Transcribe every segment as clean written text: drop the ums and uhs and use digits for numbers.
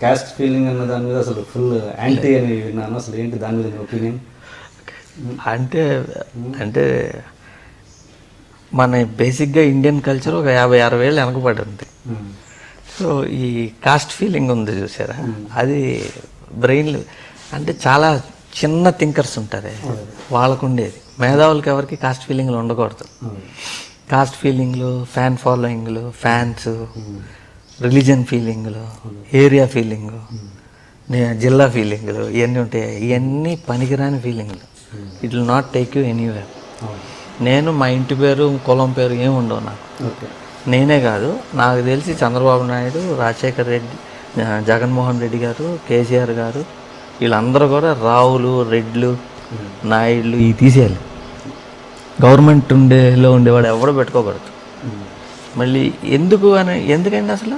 Caste feeling అన్న దాని మీద అసలు ఫుల్ యాంటీ అని విన్నాను. అసలు ఏంటి దాని మీద మీ ఒపీనియన్? అంటే అంటే మన బేసిక్గా ఇండియన్ కల్చర్ ఒక 50-60 ఏళ్ళు వెనకబడి ఉంది. సో ఈ కాస్ట్ ఫీలింగ్ ఉంది చూసారా, అది బ్రెయిన్ అంటే చాలా చిన్న థింకర్స్ ఉంటారే వాళ్ళకు ఉండేది. మేధావులకి ఎవరికి కాస్ట్ ఫీలింగ్లు ఉండకూడదు. కాస్ట్ ఫీలింగ్లు, ఫ్యాన్ ఫాలోయింగ్లు, ఫ్యాన్స్, రిలీజన్ ఫీలింగ్లు, ఏరియా ఫీలింగు, జిల్లా ఫీలింగ్లు, ఇవన్నీ ఉంటాయి. ఇవన్నీ పనికిరాని ఫీలింగ్లు. It will not take you anywhere. నేను మా ఇంటి పేరు, కులం పేరు ఏమి ఉండవు నాకు. నేనే కాదు, నాకు తెలిసి చంద్రబాబు నాయుడు, రాజశేఖర్ రెడ్డి, జగన్మోహన్ రెడ్డి గారు, కేసీఆర్ గారు, వీళ్ళందరూ కూడా రావులు, రెడ్లు, నాయుడులు ఇవి తీసేయాలి. గవర్నమెంట్ ఉండేవాడు ఎవడో పెట్టుకోకూడదు. మళ్ళీ ఎందుకండి అసలు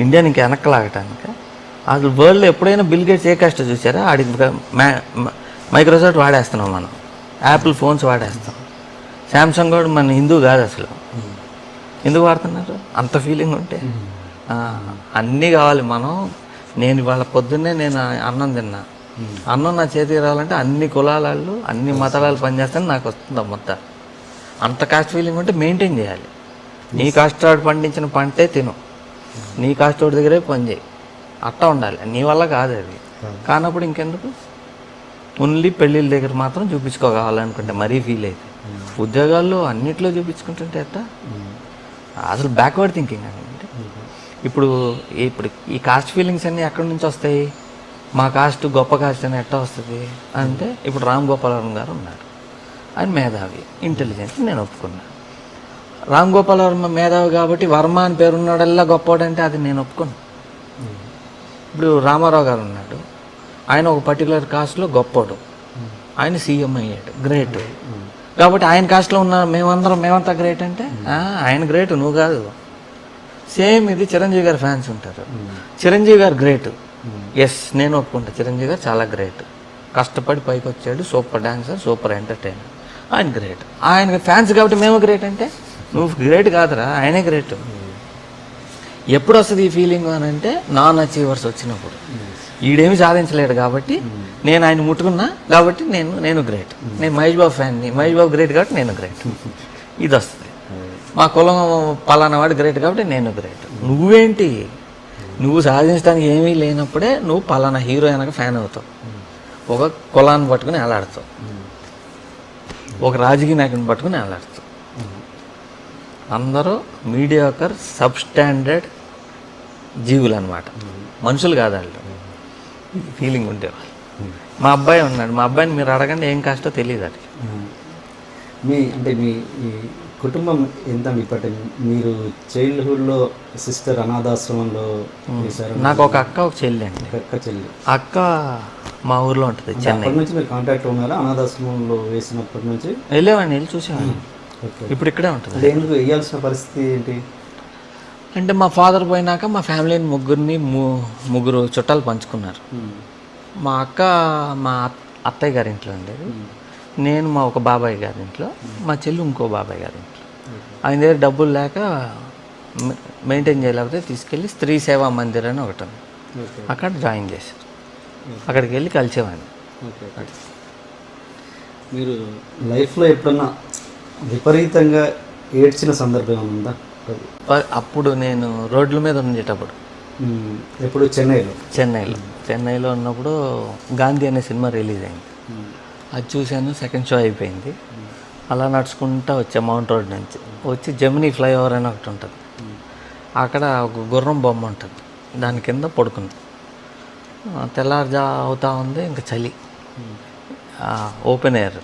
ఇండియాని ఇంకా వెనక్కలాగటానికి? అసలు వరల్డ్లో ఎప్పుడైనా బిల్ గేట్స్ ఏ కష్టం చూసారా? ఆడికి మైక్రోసాఫ్ట్ వాడేస్తున్నాం, మనం యాపిల్ ఫోన్స్ వాడేస్తాం. శాంసంగ్ కూడా మన హిందూ కాదు అసలు. ఎందుకు వాడుతున్నారు? అంత ఫీలింగ్ ఉంటే అన్నీ కావాలి. నేను ఇవాళ పొద్దున్నే నేను అన్నం తిన్నా, అన్నం నా చేతికి రావాలంటే అన్ని కులాలు, అన్ని మతాలు పనిచేస్తాను, నాకు వస్తుంది మొత్తం. అంత కాస్ట్ ఫీలింగ్ ఉంటే మెయింటైన్ చేయాలి. నీ కాస్టోడు పండించిన పంటే తిను, నీ కాస్టోడి దగ్గరే పని చేయి, అట్టా ఉండాలి. నీ వల్ల కాదు అది. కానప్పుడు ఇంకెందుకు? ఓన్లీ పెళ్ళిళ్ళ దగ్గర మాత్రం చూపించుకోవాలనుకుంటే మరీ ఫీల్ అయితే, ఉద్యోగాల్లో అన్నిట్లో చూపించుకుంటుంటే ఎట్టా? అసలు బ్యాక్వర్డ్ థింకింగ్ అని. ఇప్పుడు ఈ కాస్ట్ ఫీలింగ్స్ అన్నీ ఎక్కడి నుంచి వస్తాయి? మా కాస్ట్ గొప్ప కాస్ట్ అని ఎట్టా వస్తుంది అంటే, ఇప్పుడు రామ్ గోపాలవరం గారు ఉన్నారు, ఆయన మేధావి, ఇంటెలిజెంట్, నేను ఒప్పుకున్నాను. రామ్ గోపాలవర్మ మేధావి కాబట్టి వర్మ అని పేరున్నాడల్లా గొప్పవాడంటే అది నేను ఒప్పుకున్నాను. ఇప్పుడు రామారావు గారు ఉన్నాడు, ఆయన ఒక పర్టికులర్ కాస్ట్లో గొప్పవాడు, ఆయన సీఎం అయ్యాడు, గ్రేట్. కాబట్టి ఆయన కాస్ట్లో ఉన్న మేమంతా గ్రేట్ అంటే ఆయన గ్రేట్, నువ్వు కాదు. సేమ్ ఇది చిరంజీవి గారి ఫ్యాన్స్ ఉంటారు, చిరంజీవి గారు గ్రేట్, ఎస్ నేను ఒప్పుకుంటా, చిరంజీవి గారు చాలా గ్రేట్, కష్టపడి పైకి వచ్చాడు, సూపర్ డాన్సర్, సూపర్ ఎంటర్టైనర్, ఆయన గ్రేట్. ఆయన ఫ్యాన్స్ కాబట్టి మేము గ్రేట్ అంటే నువ్వు గ్రేట్ కాదురా, ఆయనే గ్రేట్. ఎప్పుడు వస్తుంది ఈ ఫీలింగ్ అని అంటే, నాన్ అచీవర్స్ వచ్చినప్పుడు. ఈడేమి సాధించలేడు కాబట్టి నేను ఆయన ముట్టుకున్నా కాబట్టి నేను గ్రేట్. నేను మహేష్ బాబు ఫ్యాన్ని, మహేష్ బాబు గ్రేట్ కాబట్టి నేను గ్రేట్, ఇది వస్తుంది. మా కులం పలానా వాడు గ్రేట్ కాబట్టి నేను గ్రేట్. నువ్వేంటి? నువ్వు సాధించడానికి ఏమీ లేనప్పుడే నువ్వు పలానా హీరో వెనక ఫ్యాన్ అవుతావు, ఒక కులాన్ని పట్టుకుని వేలాడుతావు, ఒక రాజకీయ నాయకుని పట్టుకుని వేలాడుతావు. అందరూ మీడియాకర్, సబ్స్టాండర్డ్ జీవులు అనమాట, మనుషులు కాదు వాళ్ళు. ఫీలింగ్ ఉండేవాళ్ళు. మా అబ్బాయి ఉన్నాడు, మా అబ్బాయిని మీరు అడగండి ఏం కాస్టో తెలియదు అది. మీ ఈ కుటుంబం ఎంత? ఇప్పటి మీరు చైల్డ్హుడ్లో సిస్టర్ అనాథాశ్రమంలో చేశారు. నాకు ఒక అక్క, ఒక చెల్లి అండి. చెల్లి. అక్క మా ఊర్లో ఉంటుంది, చెన్నై. అప్పటి నుంచి మీరు కాంటాక్ట్ ఉన్నారా? అనాథాశ్రమంలో వేసినప్పటి నుంచి వెళ్ళి చూసేవాడిని. ఇప్పుడు ఇక్కడే ఉంటుంది. ఎందుకు వేయాల్సిన పరిస్థితి ఏంటి అంటే, మా ఫాదర్ పోయినాక మా ఫ్యామిలీని ముగ్గురు చుట్టాలు పంచుకున్నారు. మా అక్క మా అత్తయ్య గారి ఇంట్లో ఉండేది, నేను మా ఒక బాబాయ్ గారి ఇంట్లో, మా చెల్లి ఇంకో బాబాయ్ గారి ఇంట్లో. ఆయన దగ్గర డబ్బులు లేక మెయింటైన్ చేయలేకపోతే తీసుకెళ్ళి స్త్రీ సేవా మందిర్ అని ఒకటి ఉంది, అక్కడ జాయిన్ చేశారు. అక్కడికి వెళ్ళి కలిసేవాడిని. మీరు లైఫ్లో ఎప్పుడన్నా విపరీతంగా ఏడ్చిన సందర్భం ఉందా? అప్పుడు నేను రోడ్ల మీద ఉండేటప్పుడు. ఎప్పుడు? చెన్నైలో ఉన్నప్పుడు గాంధీ అనే సినిమా రిలీజ్ అయింది. అది చూశాను, సెకండ్ షో అయిపోయింది. అలా నడుచుకుంటూ వచ్చా మౌంట్ రోడ్ నుంచి. వచ్చి జమినీ ఫ్లైఓవర్ అని ఒకటి ఉంటుంది, అక్కడ ఒక గుర్రం బొమ్మ ఉంటుంది, దాని కింద పడుకుంది. తెల్లారుజా అవుతా ఉంది, ఇంకా చలి, ఓపెన్ ఎయిర్.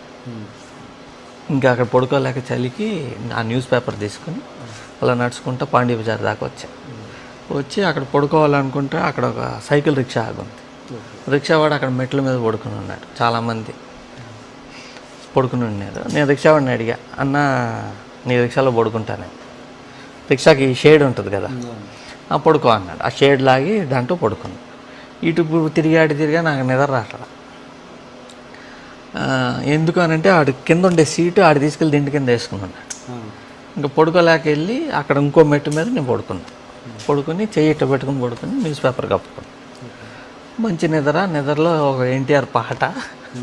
ఇంకా అక్కడ పడుకోలేక చలికి ఆ న్యూస్ పేపర్ తీసుకుని అలా నడుచుకుంటూ పాండీ బజార్ దాకా వచ్చి అక్కడ పడుకోవాలనుకుంటే అక్కడ ఒక సైకిల్ రిక్షా ఆగుంది. రిక్షావాడు అక్కడ మెట్ల మీద పడుకుని ఉన్నాడు, చాలామంది పడుకుని ఉన్నారు. నేను రిక్షావాడిని అడిగా, అన్న నీ రిక్షాలో పడుకుంటాను. రిక్షాకి షేడ్ ఉంటుంది కదా, పడుకో అన్నాడు. ఆ షేడ్ లాగి దాంట్లో పడుకున్నాను. ఇటు తిరిగా నాకు నిద్ర రాట్లా. ఎందుకు అని అంటే, ఆడు కింద ఉండే సీటు ఆడు తీసుకెళ్ళి దిండి కింద వేసుకున్నాడు. ఇంకా పడుకోలేక వెళ్ళి అక్కడ ఇంకో మెట్టు మీద నేను పడుకున్నాను. పడుకొని చెయ్యి ఇట్ట పెట్టుకుని పడుకొని న్యూస్ పేపర్ కప్పుకొని మంచి నిద్రలో ఒక ఎన్టీఆర్ పాట,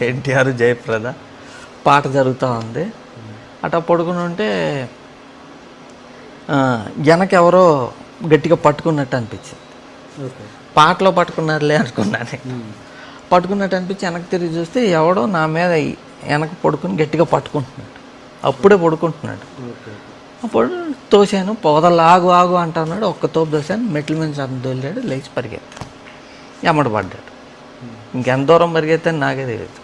ఎన్టీఆర్ జయప్రద పాట జరుగుతూ ఉంది. అట్లా పడుకుని ఉంటే వెనకెవరో గట్టిగా పట్టుకున్నట్టు అనిపించింది. పాటలో పట్టుకున్నారులే అనుకున్నాను. పట్టుకున్నట్టు అనిపించి వెనక్కి తిరిగి చూస్తే ఎవడో నా మీద వెనక పడుకుని గట్టిగా పట్టుకుంటున్నాడు. అప్పుడే పడుకుంటున్నాడు. అప్పుడు తోసాను, పొదలు ఆగు ఆగు అంటున్నాడు. ఒక్క తోపు తోసాను, మెట్ల మీద దొల్లాడు, లేచి పరిగెత్తాడు, ఎమ్మడి పడ్డాడు. ఇంకెంత దూరం పరిగెత్తాను నాకే తెలియదు.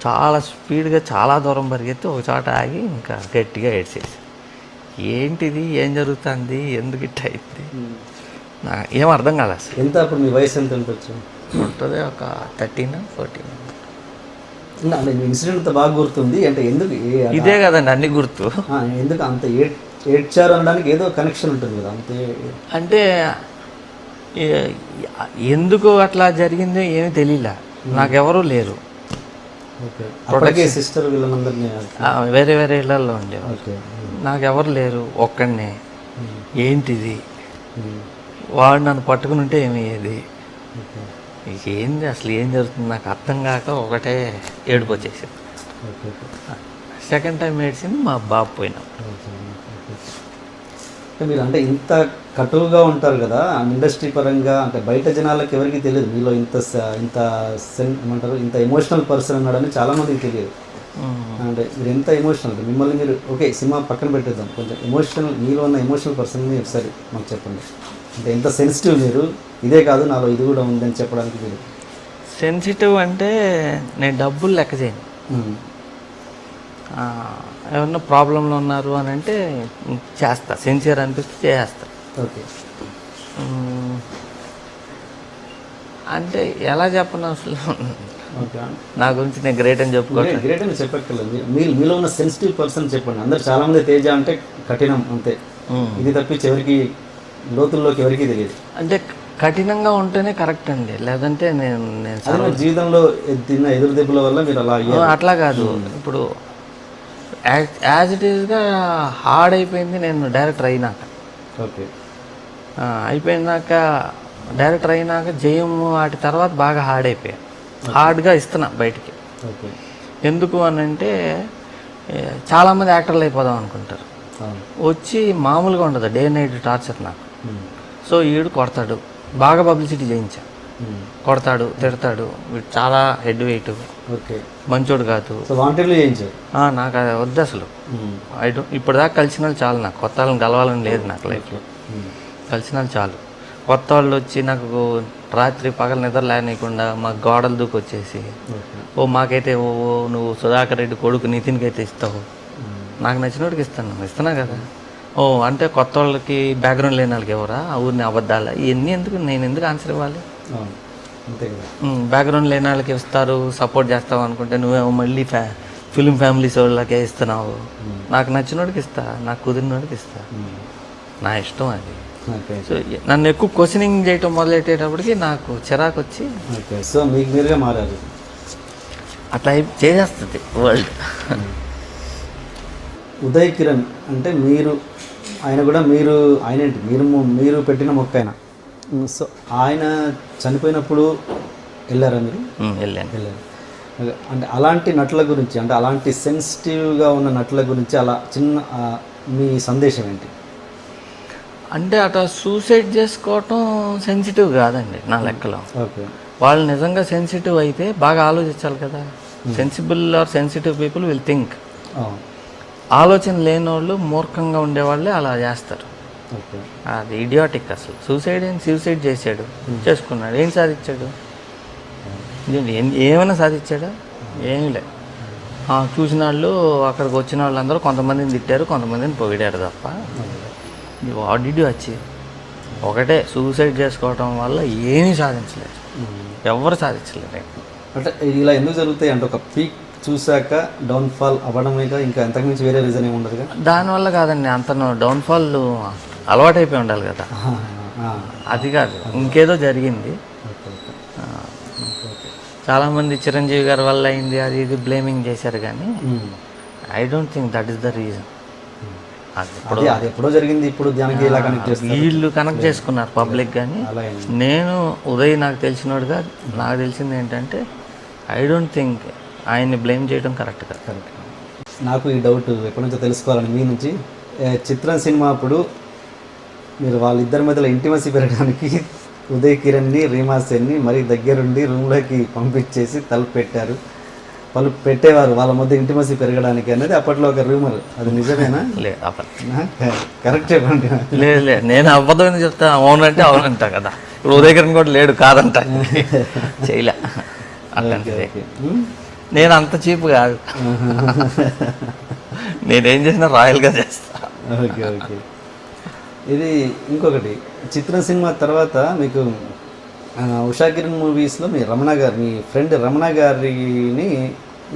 చాలా స్పీడ్గా చాలా దూరం పరిగెత్తి ఒక చోట ఆగి ఇంకా గట్టిగా ఏడ్చేసి, ఏంటిది, ఏం జరుగుతుంది, ఎందుకు ఇట్ట అయింది, నాకు ఏం అర్థం కాలేదు అసలు. ఎంత అప్పుడు మీ వయసు ఎంత ఉండొచ్చు? ఉంటుంది ఒక 13-14. ఇన్సిడెంట్ బాగా గుర్తుంది అంటే ఎందుకు ఇదే కదండి అన్ని గుర్తు. ఎందుకు అంత ఏడ్చారు అనడానికి ఏదో కనెక్షన్ ఉంటుంది కదా అంతే. అంటే ఎందుకు అట్లా జరిగిందో ఏమీ తెలియలే, నాకెవరూ లేరు. అప్పటికే సిస్టర్ వీళ్ళందరినీ వేరే వేరే ఇళ్లలో ఉండేవారు, నాకెవరు లేరు, ఒక్కడినే. ఏంటిది, వాడు నన్ను పట్టుకుని ఉంటే ఏమయ్యేది, ఏంది అసలు ఏం జరుగుతుంది నాకు అర్థం కాక ఒకటే ఏడుపు వచ్చేసింది. సెకండ్ టైం ఏడ్చింది మా బాబు పోయినాం. మీరు అంటే ఇంత కటువుగా ఉంటారు కదా ఇండస్ట్రీ పరంగా, అంటే బయట జనాలకు ఎవరికి తెలియదు మీలో ఇంత ఏమంటారు ఇంత ఎమోషనల్ పర్సన్ అన్నాడని చాలామందికి తెలియదు. అంటే మీరు ఎంత ఎమోషనల్, మిమ్మల్ని మీరు ఓకే సినిమా పక్కన పెట్టేద్దాం, కొంచెం ఎమోషనల్ మీలో ఉన్న ఎమోషనల్ పర్సన్ని ఒకసారి మాకు చెప్పండి. అంటే ఎంత సెన్సిటివ్ మీరు, ఇదే కాదు నాలో ఇది కూడా ఉందని చెప్పడానికి మీరు. సెన్సిటివ్ అంటే నేను డబ్బులు లెక్క చేయను. ఏమన్నా ప్రాబ్లంలో ఉన్నారు అని అంటే చేస్తా, సిన్సియర్ అనిపిస్తే చేస్తా. ఓకే. అంటే ఎలా చెప్పను అసలు, నా గురించి నేను గ్రేట్ అని చెప్పుకోవాలి. గ్రేట్ అని చెప్పక్కర్లేదు, మీలో ఉన్న సెన్సిటివ్ పర్సన్ చెప్పండి. అందరు చాలామంది తేజ అంటే కఠినం అంతే, ఇది తప్పించి ఎవరికి లోతుల్లోకి ఎవరికి తెలియదు. అంటే కఠినంగా ఉంటేనే కరెక్ట్ అండి, లేదంటే నేను జీవితంలో తిన్న ఎదురు దెబ్బల వల్ల మీరు అలా అట్లా కాదు. ఇప్పుడు యాజ్ ఇట్ ఈస్గా హార్డ్ అయిపోయింది నేను డైరెక్టర్ అయినాక. ఓకే. అయిపోయినాక డైరెక్టర్ అయినాక జయం వాటి తర్వాత బాగా హార్డ్ అయిపోయాను, హార్డ్గా ఇస్తున్నా బయటికి. ఓకే. ఎందుకు అని అంటే చాలామంది యాక్టర్లు అయిపోదాం అనుకుంటారు, వచ్చి మామూలుగా ఉండదు, డే నైట్ టార్చర్ నాకు. సో ఈడు కొడతాడు, బాగా పబ్లిసిటీ చేయించా, కొడతాడు, తిడతాడు, వీడు చాలా హెడ్ వెయిట్, ఓకే, మంచోడు కాదు, వాంటెడ్లు చేయించాడు. నాకు అది వద్దు అసలు. ఇప్పటిదాకా కలిసిన వాళ్ళు చాలు, నాకు కొత్త వాళ్ళని కలవాలని లేదు నాకు లైఫ్లో. కలిసిన వాళ్ళు చాలు. కొత్త వాళ్ళు వచ్చి నాకు రాత్రి పగల నిద్ర లేనియకుండా మా గోడలు దూకొచ్చేసి, ఓ మాకైతే ఓ నువ్వు సుధాకర్ రెడ్డి కొడుకు నితిన్కి అయితే ఇస్తావు, నాకు నచ్చినోడికి ఇస్తున్నా కదా. ఓ అంటే కొత్త వాళ్ళకి బ్యాక్గ్రౌండ్ లేని వాళ్ళకి ఎవరా ఆ ఊరిని అబద్ధాలా, ఇవన్నీ ఎందుకు, నేను ఎందుకు ఆన్సర్ ఇవ్వాలి? బ్యాక్గ్రౌండ్ లేని వాళ్ళకి ఇస్తారు, సపోర్ట్ చేస్తావు అనుకుంటే నువ్వేమో మళ్ళీ ఫిలిం ఫ్యామిలీస్ వాళ్ళకే ఇస్తున్నావు. నాకు నచ్చినోడికి ఇస్తా, నాకు కుదిరినోడికి ఇస్తా, నా ఇష్టం అది. సో నన్ను ఎక్కువ క్వశ్చనింగ్ చేయటం మొదలెట్టేటప్పటికి నాకు చిరాకు వచ్చి, సో మీకు మీరుగా మారారు. అట్లా చేసేస్తుంది వరల్డ్. ఉదయ్ కిరణ్ అంటే మీరు, ఆయన కూడా ఆయన ఏంటి మీరు పెట్టిన మొక్క ఆయన. సో ఆయన చనిపోయినప్పుడు వెళ్ళారా మీరు? వెళ్ళారు. అంటే అలాంటి నటుల గురించి, అంటే అలాంటి సెన్సిటివ్గా ఉన్న నటుల గురించి అలా చిన్న మీ సందేశం ఏంటి? అంటే అట్లా సూసైడ్ చేసుకోవటం సెన్సిటివ్ కాదండి నా లెక్కలో. ఓకే. వాళ్ళు నిజంగా సెన్సిటివ్ అయితే బాగా ఆలోచించాలి కదా. Sensible or sensitive people will think. ఆలోచన లేని వాళ్ళు, మూర్ఖంగా ఉండేవాళ్ళే అలా చేస్తారు. అది ఇడియాటిక్ అసలు. సూసైడ్ చేశాడు, చేసుకున్నాడు, ఏం సాధించాడు? ఏమైనా సాధించాడా? ఏమీ లేదు. చూసిన వాళ్ళు, అక్కడికి వచ్చిన వాళ్ళందరూ కొంతమందిని తిట్టారు, కొంతమందిని పొగిడారు తప్ప వాట్ డిడ్ యు అచీవ్? ఒకటే, సూసైడ్ చేసుకోవటం వల్ల ఏమీ సాధించలేదు, ఎవరు సాధించలేదు. అంటే ఇలా ఎందుకు జరుగుతాయి అంటే ఒక పీక్ చూశాక డౌన్ఫాల్ అవ్వడమే, ఇంకా ఎంతకుమించి వేరే రీజన్ ఏమి ఉండదు. దానివల్ల కాదండి, అంతను డౌన్ఫాల్ అలవాటైపోయి ఉండాలి కదా, అది కాదు, ఇంకేదో జరిగింది. చాలామంది చిరంజీవి గారి వల్ల అయింది అది ఇది బ్లేమింగ్ చేశారు, కానీ I don't think that is the reason. అది అది ఎప్పుడో జరిగింది, ఇప్పుడు దానికి ఇలా కనెక్ట్ చేస్తారు. వీళ్ళు కనెక్ట్ చేసుకున్నారు పబ్లిక్. కానీ అలా నేను ఉదయ్ నాకు తెలిసినోడుగా నాకు తెలిసింది ఏంటంటే ఐ డోంట్ థింక్ ఆయన్ని బ్లేమ్ చేయడం కరెక్ట్ కాదు. కరెక్ట్. నాకు ఈ డౌట్ ఎప్పటి నుంచో తెలుసుకోవాలని మీ నుంచి. చిత్రం సినిమా అప్పుడు మీరు వాళ్ళిద్దరి మధ్యలో ఇంటిమసీ పెరగడానికి ఉదయ్ కిరణ్ని రీమా సేన్ని మరీ దగ్గరుండి రూమ్లోకి పంపించేసి తలుపు పెట్టారు. వాళ్ళు పెట్టేవారు వాళ్ళ మధ్య ఇంటిమసీ పెరగడానికి అనేది అప్పట్లో ఒక రూమర్. అది నిజమేనా? లేదు అబద్ధం. కరెక్ట్ చెప్పండి. లేదు నేను అబద్ధమని చెప్తా, అవునంటే అవునంటా కదా. ఇప్పుడు ఉదయ్ కిరణ్ కూడా లేడు కాదంట, చేయలే అట్లాంటిది. నేను అంత చీప్ కాదు, నేనేం చేసినా రాయల్గా చేస్తా. Okay okay. ఇది ఇంకొకటి, చిత్రం సినిమా తర్వాత మీకు ఉషా కిరణ్ మూవీస్లో మీ రమణ గారు, మీ ఫ్రెండ్ రమణ గారిని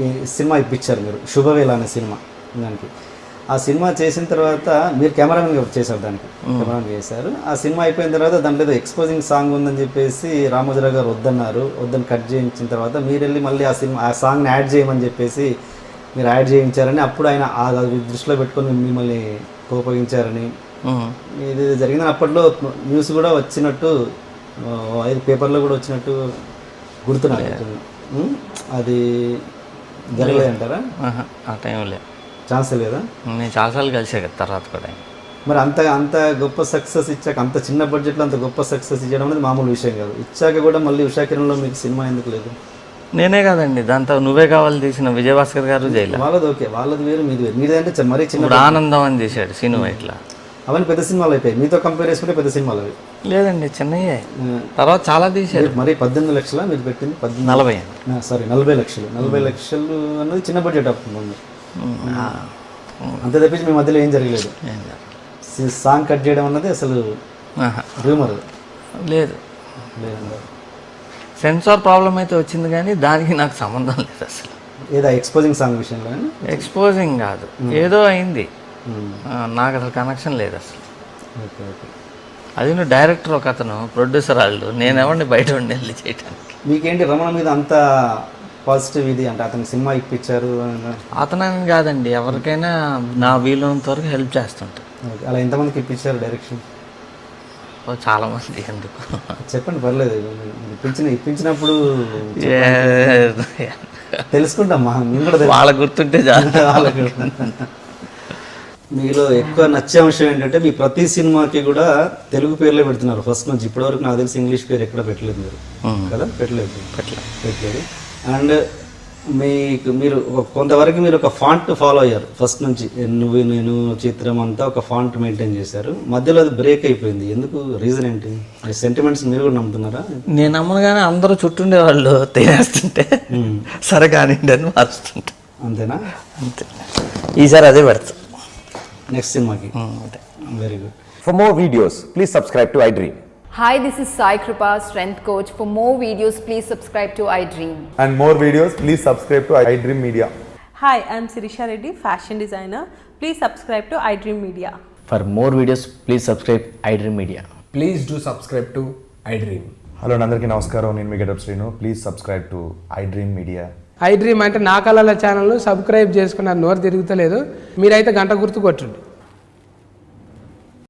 ఈ సినిమా ఇప్పించారు మీరు, శుభవేళ అనే సినిమా. దానికి ఆ సినిమా చేసిన తర్వాత మీరు కెమెరామెన్గా చేశారు, దానికి కెమెరామెన్ చేశారు. ఆ సినిమా అయిపోయిన తర్వాత దాంట్లో ఏదో ఎక్స్పోజింగ్ సాంగ్ ఉందని చెప్పేసి రామోజీరావు గారు వద్దన్నారు. వద్దని కట్ చేయించిన తర్వాత మీరు వెళ్ళి మళ్ళీ ఆ సాంగ్ని యాడ్ చేయమని చెప్పేసి మీరు యాడ్ చేయించారని, అప్పుడు ఆయన అది దృష్టిలో పెట్టుకొని మిమ్మల్ని కోపగించారని ఇది జరిగిందని అప్పట్లో న్యూస్ కూడా వచ్చినట్టు, ఐదు పేపర్లో కూడా వచ్చినట్టు గుర్తున్నాను. అది జరగలేదంటారా? ఆ టైంలో ఛాన్స్ లేదా? నేను చాలాసార్లు కలిసే కదా తర్వాత కూడా. మరి అంత గొప్ప సక్సెస్ ఇచ్చాక, అంత చిన్న బడ్జెట్లో అంత గొప్ప సక్సెస్ ఇచ్చడం అనేది మామూలు విషయం కాదు. ఇచ్చాక కూడా మళ్ళీ ఉషా కిరణ్లో మీకు సినిమా ఎందుకు లేదు? నేనే కాదండి, దాంతో నువ్వే కావాలి తీసిన విజయభాస్కర్ గారు జైలు. వాళ్ళది ఓకే, వాళ్ళది వేరు, మీది వేరు. మీదంటే మరీ చిన్న. ఆనందం అని తీశాడు సినిమా. ఇట్లా అవన్నీ పెద్ద సినిమాలు అయిపోయాయి, మీతో కంపేర్ చేసుకుంటే పెద్ద సినిమాలు అవి. లేదండి చిన్నయ్యే, తర్వాత చాలా తీశారు. మరి 18 లక్షల మీరు పెట్టింది? 40 40 లక్షలు. 40 లక్షలు అన్నది చిన్న బడ్జెట్ అప్పుడు. అంతే తప్పించి మీ మధ్యలో ఏం జరగలేదు. సాంగ్ కట్ చేయడం అన్నది అసలు రూమర్ లేదు. సెన్సార్ ప్రాబ్లం అయితే వచ్చింది, కానీ దానికి నాకు సంబంధం లేదు అసలు. ఏదో ఎక్స్పోజింగ్ సాంగ్ విషయంలో? ఎక్స్పోజింగ్ కాదు, ఏదో అయింది, నాకు అసలు కనెక్షన్ లేదు అసలు. Okay okay. అది నువ్వు డైరెక్టర్ ఒక అతను, ప్రొడ్యూసర్ వాళ్ళు, నేను ఎవరిని బయట ఉండి వెళ్ళి చేయడానికి. మీకేంటి రమణ మీద అంత పాజిటివ్ ఇది అంటే అతను సినిమా ఇప్పించారు? అతనని కాదండి, ఎవరికైనా నా వీలున్నంత వరకు హెల్ప్ చేస్తుంటా. అలా ఎంతమందికి ఇప్పించారు డైరెక్షన్? చాలా మంది. ఎందుకు చెప్పండి, పర్లేదు. ఇప్పించినప్పుడు తెలుసుకుంటామ్మా, మేము కూడా వాళ్ళకు గుర్తుంటే వాళ్ళకి. మీలో ఎక్కువ నచ్చే అంశం ఏంటంటే మీ ప్రతి సినిమాకి కూడా తెలుగు పేర్లే పెడుతున్నారు ఫస్ట్ నుంచి ఇప్పటివరకు. నాకు తెలిసి ఇంగ్లీష్ పేరు ఎక్కడ పెట్టలేదు మీరు కదా? పెట్టలేదు. అండ్ మీరు కొంతవరకు మీరు ఒక ఫాంట్ ఫాలో అయ్యారు ఫస్ట్ నుంచి. నువ్వు నేను చిత్రం అంతా ఒక ఫాంట్ మెయింటైన్ చేశారు. మధ్యలో అది బ్రేక్ అయిపోయింది, ఎందుకు? రీజన్ ఏంటి? సెంటిమెంట్స్ మీరు కూడా నమ్ముతున్నారా? నేను నమ్మగానే అందరూ చుట్టుండే వాళ్ళు తినేస్తుంటే సరే కానివ్వండి అని మారుస్తుంటా. అంతేనా? అంతే. ఈసారి అదే పెడతా నెక్స్ట్ సినిమాకి. Very good. For more videos, please subscribe to iDream. Hi, this is Sai Kripa, strength coach. For more videos, please subscribe to iDream. And more videos, please subscribe to iDream Media. Hi, I'm Sirisha Reddy, fashion designer. Please subscribe to iDream Media. For more videos, please subscribe iDream Media. Please do subscribe to iDream. Hello అందరికీ నమస్కారం, నేను మీ Getup Srinu. Please subscribe to iDream Media. iDream అంటే నా కళల ఛానల్ను subscribe చేసుకున్న నోరు తిరుగుతలేదు, మీరైతే గంట గుర్తు కొట్టండి.